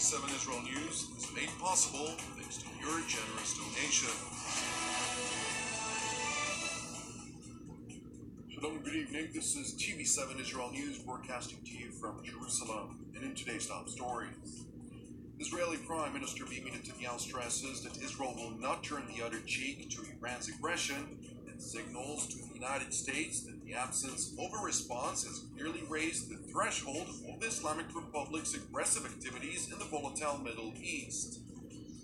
TV7 Israel News is made possible thanks to your generous donation. Shalom and good evening. This is TV7 Israel News broadcasting to you from Jerusalem. And in today's top stories, Israeli Prime Minister Benjamin Netanyahu stresses that Israel will not turn the other cheek to Iran's aggression and signals to the United States that the absence of a response has clearly raised the threshold of the Islamic Republic's aggressive activities in the volatile Middle East.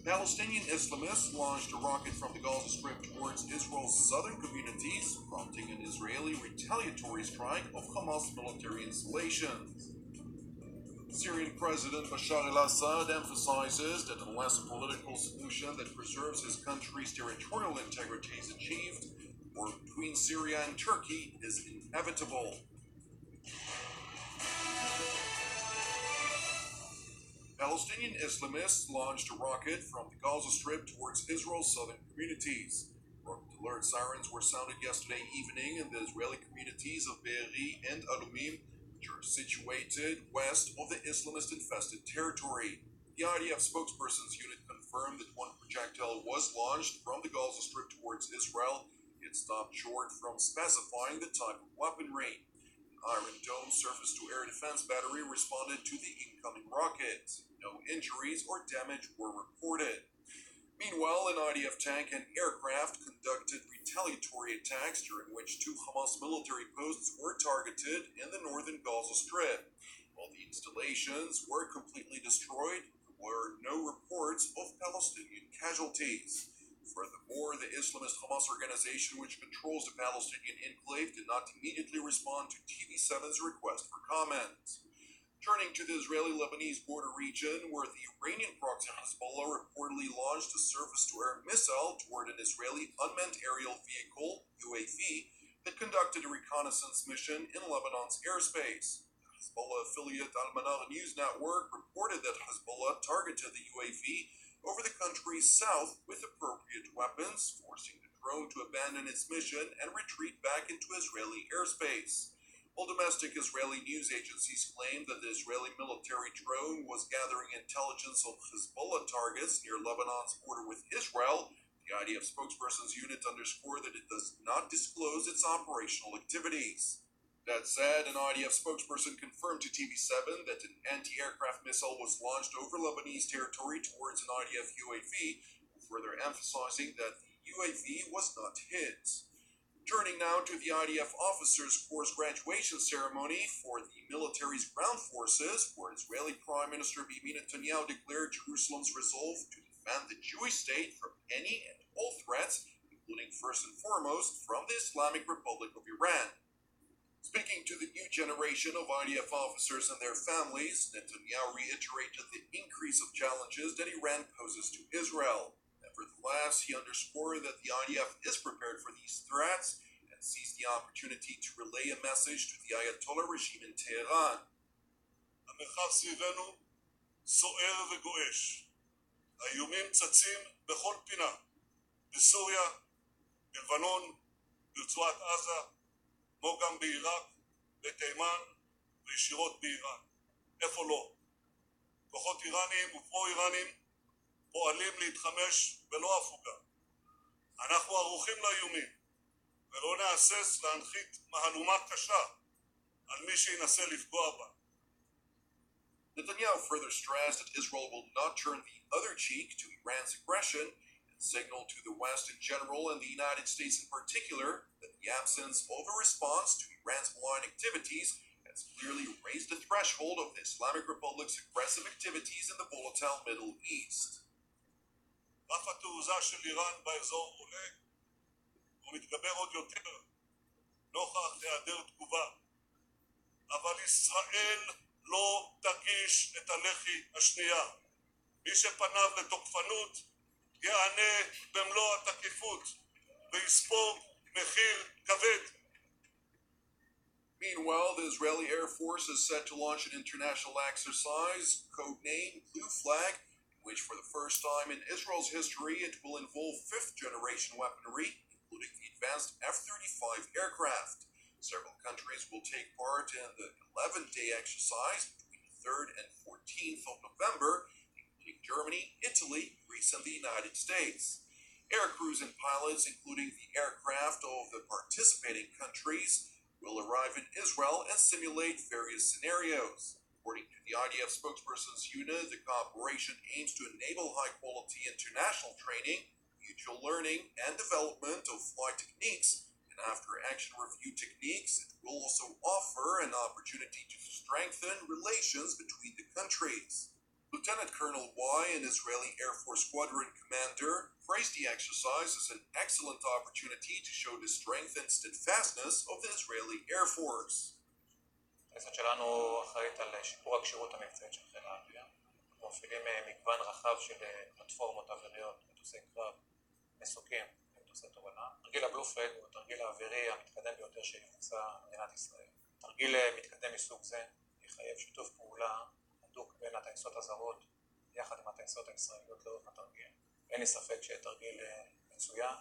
Palestinian Islamists launched a rocket from the Gaza Strip towards Israel's southern communities, prompting an Israeli retaliatory strike of Hamas military installations. Syrian President Bashar al-Assad emphasizes that unless a political solution that preserves his country's territorial integrity is achieved, war between Syria and Turkey is inevitable. Palestinian Islamists launched a rocket from the Gaza Strip towards Israel's southern communities. Rocket alert sirens were sounded yesterday evening in the Israeli communities of Be'eri and Alumim, which are situated west of the Islamist-infested territory. The IDF spokesperson's unit confirmed that one projectile was launched from the Gaza Strip towards Israel. It stopped short from specifying the type of weaponry. Iron Dome surface-to-air defense battery responded to the incoming rocket. No injuries or damage were reported. Meanwhile, an IDF tank and aircraft conducted retaliatory attacks during which two Hamas military posts were targeted in the northern Gaza Strip. While the installations were completely destroyed, there were no reports of Palestinian casualties. Furthermore, the Islamist Hamas organization, which controls the Palestinian enclave, did not immediately respond to TV7's request for comment. Turning to the Israeli-Lebanese border region, where the Iranian proxy Hezbollah reportedly launched a surface-to-air missile toward an Israeli unmanned aerial vehicle, UAV, that conducted a reconnaissance mission in Lebanon's airspace. The Hezbollah affiliate Al-Manar News Network reported that Hezbollah targeted the UAV over the country's south with appropriate weapons, forcing the drone to abandon its mission and retreat back into Israeli airspace. While domestic Israeli news agencies claimed that the Israeli military drone was gathering intelligence of Hezbollah targets near Lebanon's border with Israel, the IDF spokesperson's unit underscored that it does not disclose its operational activities. That said, an IDF spokesperson confirmed to TV7 that an anti-aircraft missile was launched over Lebanese territory towards an IDF UAV, further emphasizing that the UAV was not hit. Turning now to the IDF Officers Corps graduation ceremony for the military's ground forces, where Israeli Prime Minister Benjamin Netanyahu declared Jerusalem's resolve to defend the Jewish state from any and all threats, including first and foremost from the Islamic Republic of Iran. Speaking to the new generation of IDF officers and their families, Netanyahu reiterated the increase of challenges that Iran poses to Israel. Nevertheless, he underscored that the IDF is prepared for these threats and sees the opportunity to relay a message to the Ayatollah regime in Tehran. המרחב סביבנו סוער וגועש. האיומים צצים בכל פינה, בסוריה, בלבנון, ברצועת עזה, כמו גם בעיראק, בתימן וישירות באיראן. איפה לא? כוחות איראניים ופרו-איראניים פועלים להתחמש בלא הפוגה. אנחנו ערוכים לאיומים, ולא נהסס להנחית מהלומה קשה על מי שינסה לפגוע בה. Netanyahu further stressed that Israel will not turn the other cheek to Iran's aggression and signaled to the West in general and the United States in particular that the absence of a response to Iran's malign activities has clearly raised the threshold of the Islamic Republic's aggressive activities in the volatile Middle East. רף התעוזה של איראן באזור עולה ומתגבר עוד יותר נוכח היעדר תגובה. אבל ישראל לא תגיש את הלחי השנייה. מי שפניו לתוקפנות יענה במלוא התקיפות ויספוג מחיר כבד. Meanwhile, the Israeli Air Force is set to launch an international exercise, codenamed Blue Flag, which for the first time in Israel's history it will involve fifth-generation weaponry, including the advanced F-35 aircraft. Several countries will take part in the 11-day exercise between the 3rd and 14th of November. The Germany, Italy, Greece, and the United States. Air crews and pilots, including the aircraft of the participating countries, will arrive in Israel and simulate various scenarios. According to the IDF spokesperson's unit, the cooperation aims to enable high-quality international training, mutual learning, and development of flight techniques, and after-action review techniques. It will also offer an opportunity to strengthen relations between the countries. Lieutenant Colonel Y, an Israeli Air Force Squadron commander, praised the exercise as an excellent opportunity to show the strength and steadfastness of the Israeli Air Force. הטייסת שלנו אחראית על שיפור הכשירות המבצעית של חיל האוויר. אנחנו מפעילים מגוון רחב של פלטפורמות אוויריות, מטוסי קרב, מסוקים ומטוסי תובלה. תרגיל הבלופרד הוא התרגיל האווירי המתקדם ביותר שיבוצע במדינת ישראל. תרגיל מתקדם מסוג זה יחייב שיתוף פעולה הדוק בין הטייסות הזרות יחד עם הטייסות הישראליות לאורך התרגיל. אין לי ספק שתרגיל מצוין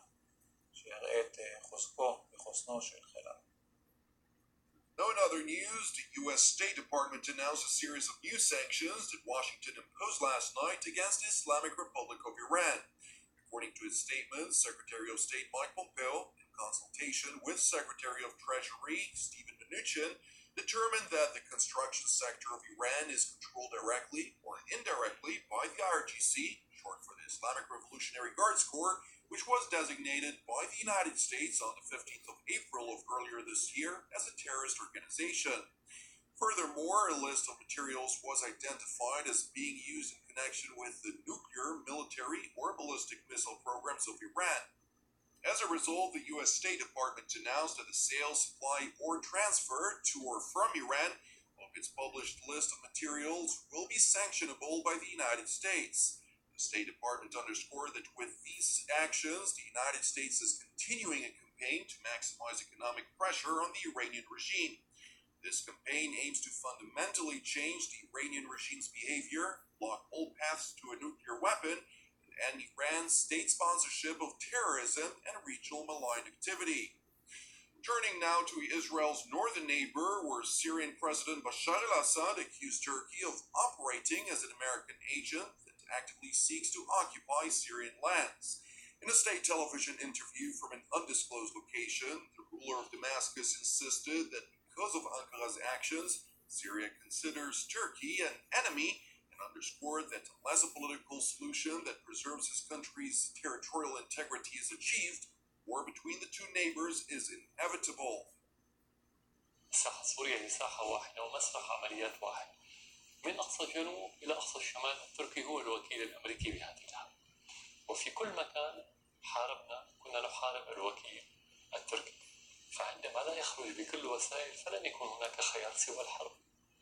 שיראה את חוזקו וחוסנו של חיל האוויר. Now in other news, the U.S. State Department announced a series of new sanctions that Washington imposed last night against the Islamic Republic of Iran. According to its statement, Secretary of State Mike Pompeo, in consultation with Secretary of Treasury Steven Mnuchin, determined that the construction sector of Iran is controlled directly or indirectly by the IRGC, short for the Islamic Revolutionary Guards Corps, which was designated by the United States on the 15th of April of earlier this year as a terrorist organization. Furthermore, a list of materials was identified as being used in connection with the nuclear, military, or ballistic missile programs of Iran. As a result, the U.S. State Department announced that the sale, supply, or transfer to or from Iran of its published list of materials will be sanctionable by the United States. The State Department underscored that with these actions, the United States is continuing a campaign to maximize economic pressure on the Iranian regime. This campaign aims to fundamentally change the Iranian regime's behavior, block all paths to a nuclear weapon, and end Iran's state sponsorship of terrorism and regional malign activity. Turning now to Israel's northern neighbor, where Syrian President Bashar al-Assad accused Turkey of operating as an American agent actively seeks to occupy Syrian lands. In a state television interview from an undisclosed location, the ruler of Damascus insisted that because of Ankara's actions, Syria considers Turkey an enemy and underscored that unless a political solution that preserves his country's territorial integrity is achieved, war between the two neighbors is inevitable. الساحة السورية هي ساحة واحدة ومسرح عمليات واحد. من أقصى الجنوب إلى أقصى الشمال التركي هو الوكيل الأمريكي بهذه الحرب. وفي كل مكان كنا نحارب الوكيل التركي. فعندما لا يخرج بكل الوسائل فلن يكون هناك خيار سوى الحرب.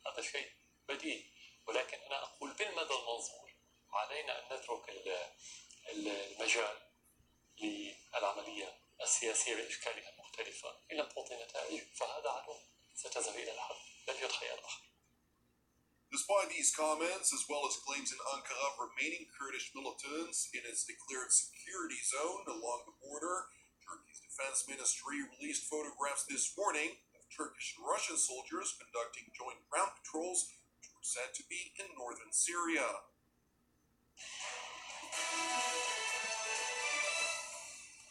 هذا شيء بديهي. ولكن أنا أقول بالمدى المنظور علينا أن نترك المجال للعملية السياسية بأشكالها المختلفة إن لم تعطي نتائج فهذا عدو ستذهب إلى الحرب. لن يوجد خيار آخر. Despite these comments, as well as claims in Ankara of remaining Kurdish militants in its declared security zone along the border, Turkey's defense ministry released photographs this morning of Turkish and Russian soldiers conducting joint ground patrols, which were said to be in northern Syria.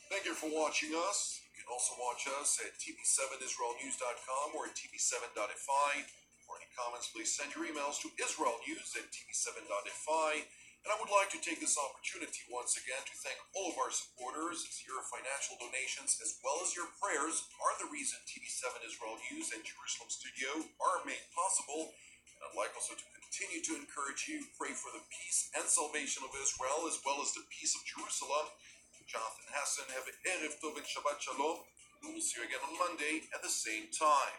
Thank you for watching us. You can also watch us at TV7israelnews.com or at TV7.fi. For any comments, please send your emails to israelnews@tv7.fi. And I would like to take this opportunity once again to thank all of our supporters, as your financial donations as well as your prayers are the reason TV7 Israel News and Jerusalem Studio are made possible. And I'd like also to continue to encourage you to pray for the peace and salvation of Israel as well as the peace of Jerusalem. Jonathan Hassan, have an Erev Tov and Shabbat Shalom. We will see you again on Monday at the same time.